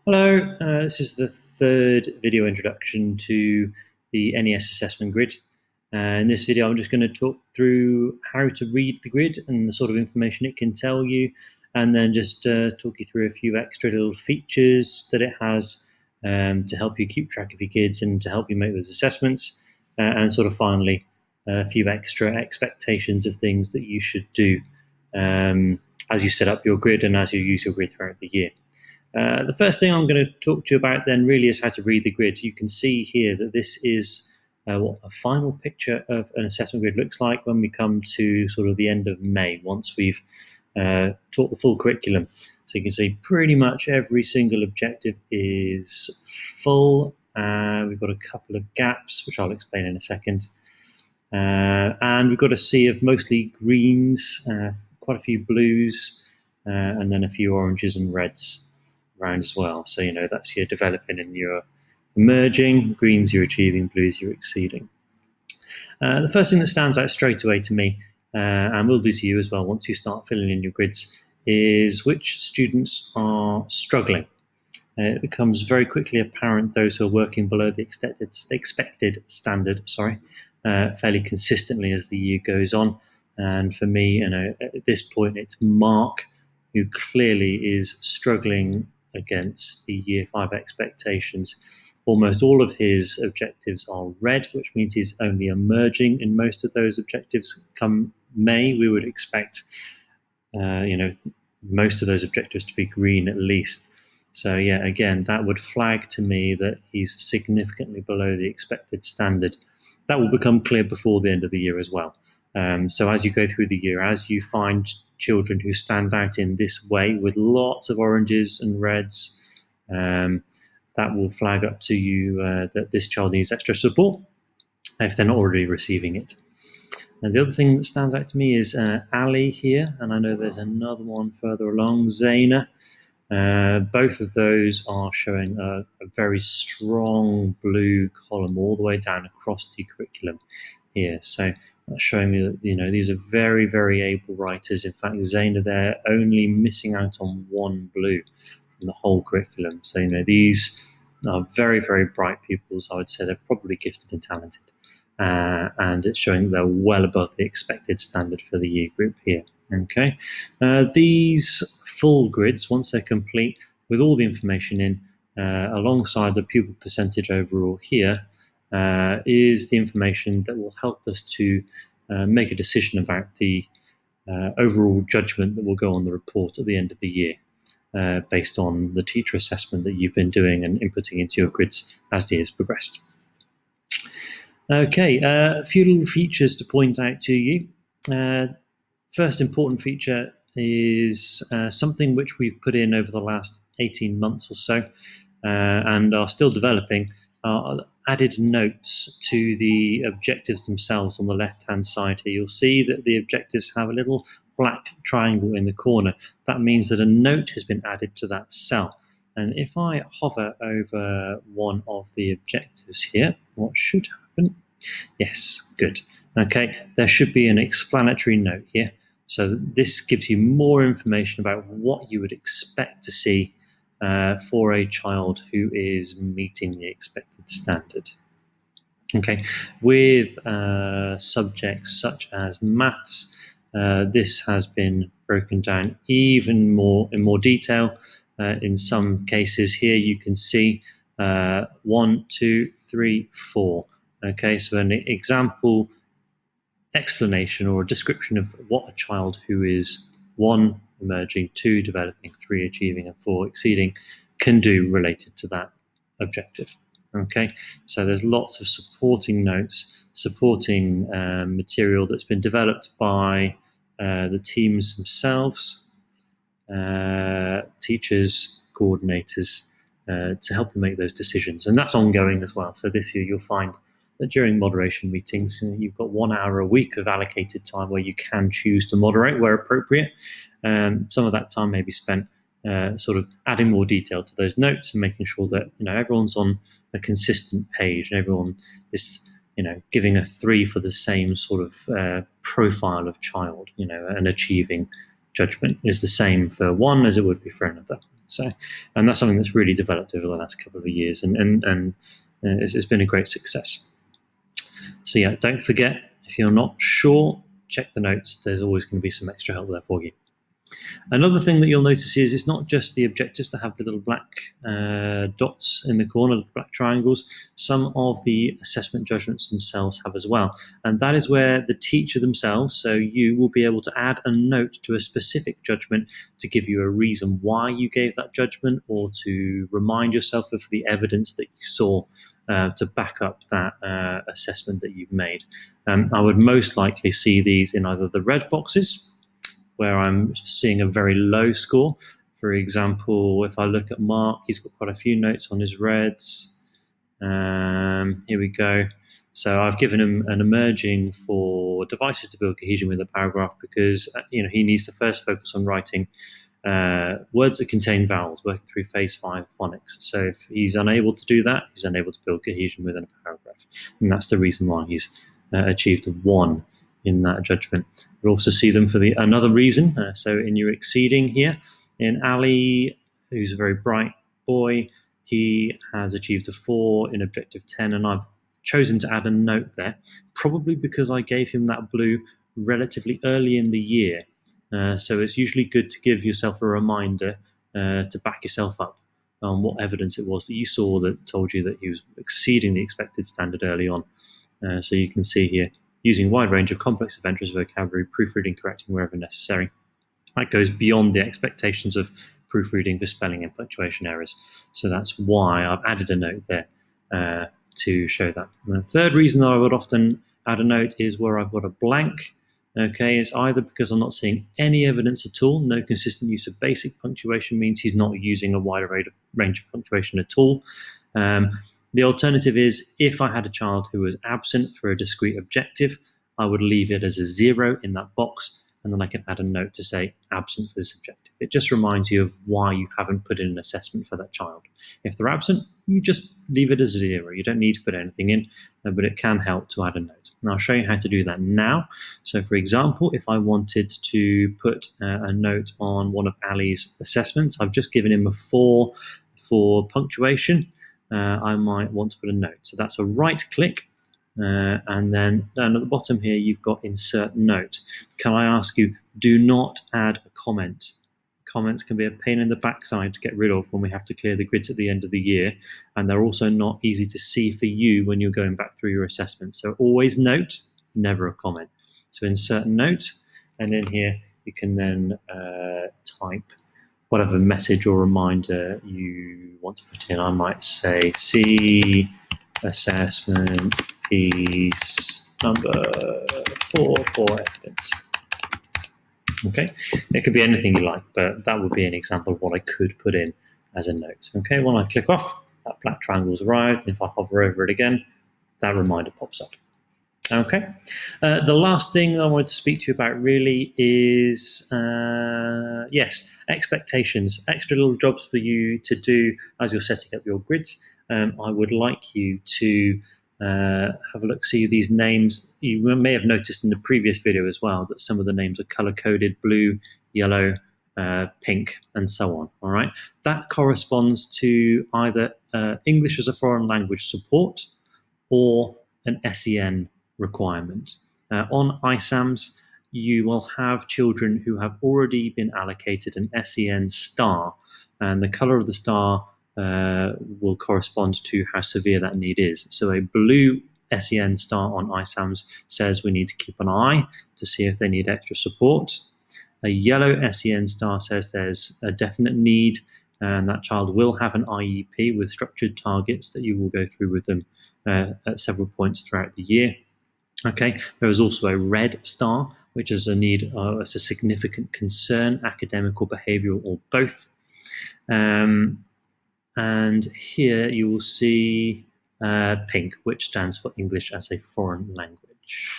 Hello, this is the third video introduction to the NES assessment grid. In this video, I'm just going to talk through how to read the grid and the sort of information it can tell you, and then just talk you through a few extra little features that it has to help you keep track of your kids and to help you make those assessments, and sort of finally, a few extra expectations of things that you should do as you set up your grid and as you use your grid throughout the year. The first thing I'm going to talk to you about then really is how to read the grid. You can see here that this is what a final picture of an assessment grid looks like when we come to sort of the end of May, once we've taught the full curriculum. So you can see pretty much every single objective is full. We've got a couple of gaps, which I'll explain in a second. And we've got a sea of mostly greens, quite a few blues, and then a few oranges and reds around as well. So, that's your developing and your emerging. Greens you're achieving, blues you're exceeding. The first thing that stands out straight away to me, and will do to you as well once you start filling in your grids, is which students are struggling. It becomes very quickly apparent those who are working below the expected standard, fairly consistently as the year goes on. And for me, at this point, it's Mark, who clearly is struggling against the Year 5 expectations. Almost all of his objectives are red, which means he's only emerging in most of those objectives. Come May, we would expect, most of those objectives to be green at least. So yeah, again, that would flag to me that he's significantly below the expected standard. That will become clear before the end of the year as well. So as you go through the year, as you find children who stand out in this way with lots of oranges and reds, that will flag up to you that this child needs extra support if they're not already receiving it. And the other thing that stands out to me is Ali here, and I know there's another one further along, Zaina. Both of those are showing a very strong blue column all the way down across the curriculum here. So that's showing me that these are very, very able writers. In fact, Zaina there only missing out on one blue from the whole curriculum. So these are very, very bright pupils. I would say they're probably gifted and talented, and it's showing they're well above the expected standard for the year group here. Okay, these full grids, once they're complete with all the information in, alongside the pupil percentage overall here, is the information that will help us to make a decision about the overall judgment that will go on the report at the end of the year, based on the teacher assessment that you've been doing and inputting into your grids as the years progressed. Okay, a few little features to point out to you. First important feature is something which we've put in over the last 18 months or so, and are still developing, added notes to the objectives themselves on the left-hand side here. You'll see that the objectives have a little black triangle in the corner. That means that a note has been added to that cell. And if I hover over one of the objectives here, what should happen? Yes, good. Okay, there should be an explanatory note here. So this gives you more information about what you would expect to see for a child who is meeting the expected standard. Okay, with subjects such as maths, this has been broken down even more in more detail. In some cases here, you can see 1, 2, 3, 4. Okay, so an example explanation or a description of what a child who is 1 emerging, 2 developing, 3 achieving, and 4 exceeding can do related to that objective. Okay, so there's lots of supporting notes, supporting material that's been developed by the teams themselves, teachers, coordinators, to help them make those decisions. And that's ongoing as well. So this year you'll find that during moderation meetings, you've got 1 hour a week of allocated time where you can choose to moderate where appropriate. Some of that time may be spent sort of adding more detail to those notes and making sure that everyone's on a consistent page and everyone is giving a 3 for the same sort of profile of child. And achieving judgment is the same for one as it would be for another. So, and that's something that's really developed over the last couple of years, and it's been a great success. So yeah, don't forget, if you're not sure, check the notes. There's always going to be some extra help there for you. Another thing that you'll notice is it's not just the objectives that have the little black dots in the corner, black triangles. Some of the assessment judgments themselves have as well. And that is where the teacher themselves, so you, will be able to add a note to a specific judgment to give you a reason why you gave that judgment, or to remind yourself of the evidence that you saw to back up that assessment that you've made. I would most likely see these in either the red boxes, where I'm seeing a very low score. For example, if I look at Mark, he's got quite a few notes on his reds. Here we go. So I've given him an emerging for devices to build cohesion with a paragraph, because he needs to first focus on writing words that contain vowels, working through phase 5 phonics. So if he's unable to do that, he's unable to build cohesion within a paragraph. And that's the reason why he's achieved a 1 in that judgment. We'll also see them for another reason. So in your exceeding here, in Ali, who's a very bright boy, he has achieved a 4 in objective 10, and I've chosen to add a note there, probably because I gave him that blue relatively early in the year. So it's usually good to give yourself a reminder to back yourself up on what evidence it was that you saw that told you that he was exceeding the expected standard early on. So you can see here, using a wide range of complex adventures vocabulary, proofreading, correcting wherever necessary. That goes beyond the expectations of proofreading for spelling and punctuation errors. So that's why I've added a note there to show that. And the third reason that I would often add a note is where I've got a blank. Okay, it's either because I'm not seeing any evidence at all. No consistent use of basic punctuation means he's not using a wider range of punctuation at all. The alternative is, if I had a child who was absent for a discrete objective, I would leave it as a 0 in that box, and then I can add a note to say absent for this objective. It just reminds you of why you haven't put in an assessment for that child. If they're absent, you just leave it as a 0. You don't need to put anything in, but it can help to add a note. And I'll show you how to do that now. So for example, if I wanted to put a note on one of Ali's assessments, I've just given him a 4 for punctuation. I might want to put a note. So that's a right click, and then down at the bottom here you've got insert note. Can I ask you, do not add a comment. Comments can be a pain in the backside to get rid of when we have to clear the grids at the end of the year, and they're also not easy to see for you when you're going back through your assessment. So always note, never a comment. So insert note, and in here you can then type whatever message or reminder you want to put in. I might say, see assessment piece number 4 for evidence. Okay, it could be anything you like, but that would be an example of what I could put in as a note. Okay, when I click off, that black triangle's arrived, and if I hover over it again, that reminder pops up. Okay, the last thing I wanted to speak to you about really is, yes, expectations, extra little jobs for you to do as you're setting up your grids. I would like you to have a look, see these names. You may have noticed in the previous video as well that some of the names are color-coded: blue, yellow, pink, and so on. All right, that corresponds to either English as a foreign language support or an SEN requirement. On ISAMs, you will have children who have already been allocated an SEN star, and the color of the star will correspond to how severe that need is. So a blue SEN star on ISAMs says we need to keep an eye to see if they need extra support. A yellow SEN star says there's a definite need, and that child will have an IEP with structured targets that you will go through with them at several points throughout the year. Okay, there is also a red star, which is a need, it's a significant concern, academic or behavioural, or both. And here you will see pink, which stands for English as a foreign language.